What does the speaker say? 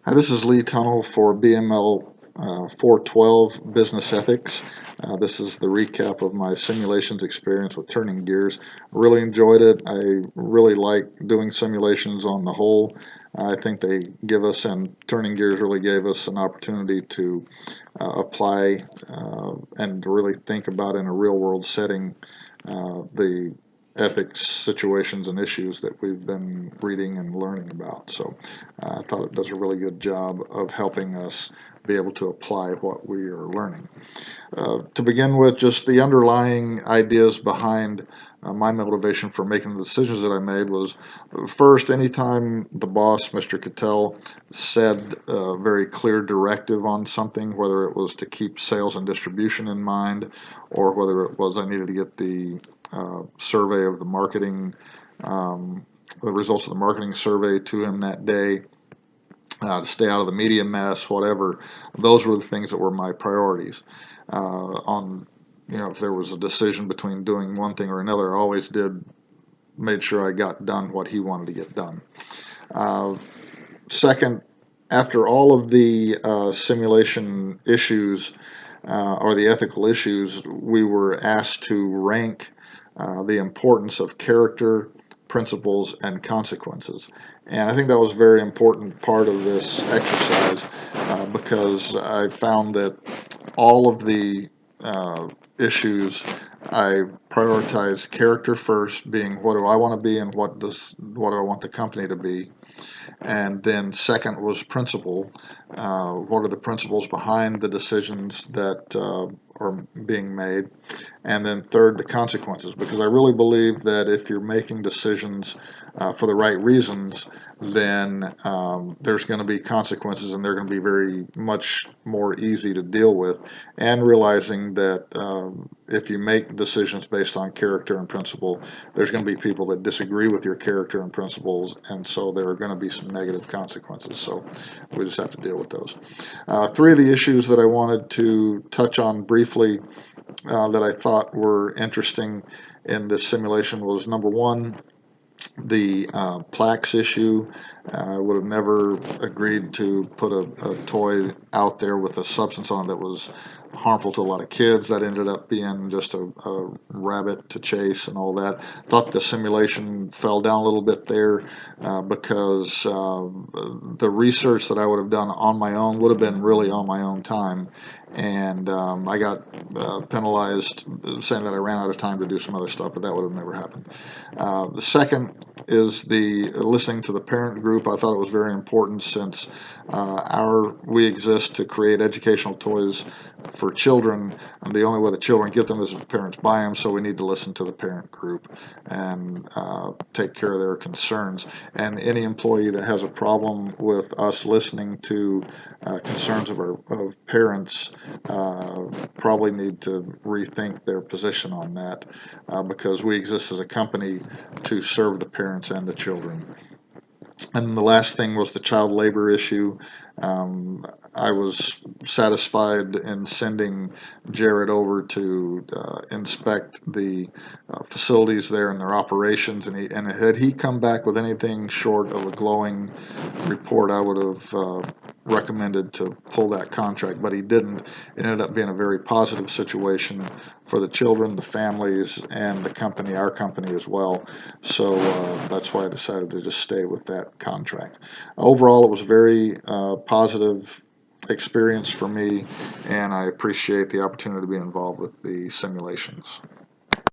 Hi, this is Lee Tunnell for BML 412 Business Ethics. This is the recap of my simulations experience with Turning Gears. I really enjoyed it. I really like doing simulations on the whole. I think they give us, and Turning Gears really gave us an opportunity to apply and really think about in a real world setting the ethics situations and issues that we've been reading and learning about. So I thought it does a really good job of helping us be able to apply what we are learning. To begin with, just the underlying ideas behind my motivation for making the decisions that I made was, first, anytime the boss, Mr. Cattell, said a very clear directive on something, whether it was to keep sales and distribution in mind, or whether it was I needed to get the survey of the marketing, the results of the marketing survey to him that day, to stay out of the media mess, whatever. Those were the things that were my priorities. If there was a decision between doing one thing or another, I always made sure I got done what he wanted to get done. Second, after all of the simulation issues or the ethical issues, we were asked to rank the importance of character, principles, and consequences. And I think that was a very important part of this exercise because I found that all of the issues, I prioritize character first, being what do I want to be and what do I want the company to be. And then second was principle. What are the principles behind the decisions that are being made? And then third, the consequences, because I really believe that if you're making decisions for the right reasons, then there's going to be consequences, and they're going to be very much more easy to deal with. And realizing that if you make decisions based on character and principle, there's going to be people that disagree with your character and principles, and so there are going to be some negative consequences. So we just have to deal with those. Three of the issues that I wanted to touch on briefly that I thought were interesting in this simulation was, number one, the plaques issue. I would have never agreed to put a toy out there with a substance on it that was harmful to a lot of kids. That ended up being just a rabbit to chase and all that. Thought the simulation fell down a little bit there because the research that I would have done on my own would have been really on my own time. And I got penalized saying that I ran out of time to do some other stuff, but that would have never happened. The second is the listening to the parent group. I thought it was very important since we exist to create educational toys for children, and the only way the children get them is if the parents buy them, so we need to listen to the parent group and take care of their concerns. And any employee that has a problem with us listening to concerns of parents probably need to rethink their position on that because we exist as a company to serve the parents and the children. And the last thing was the child labor issue. I was satisfied in sending Jared over to inspect the facilities there and their operations, and had he come back with anything short of a glowing report, I would have recommended to pull that contract, but he didn't. It ended up being a very positive situation for the children, the families, and the company, our company as well. So that's why I decided to just stay with that contract. Overall, it was a very positive experience for me, and I appreciate the opportunity to be involved with the simulations.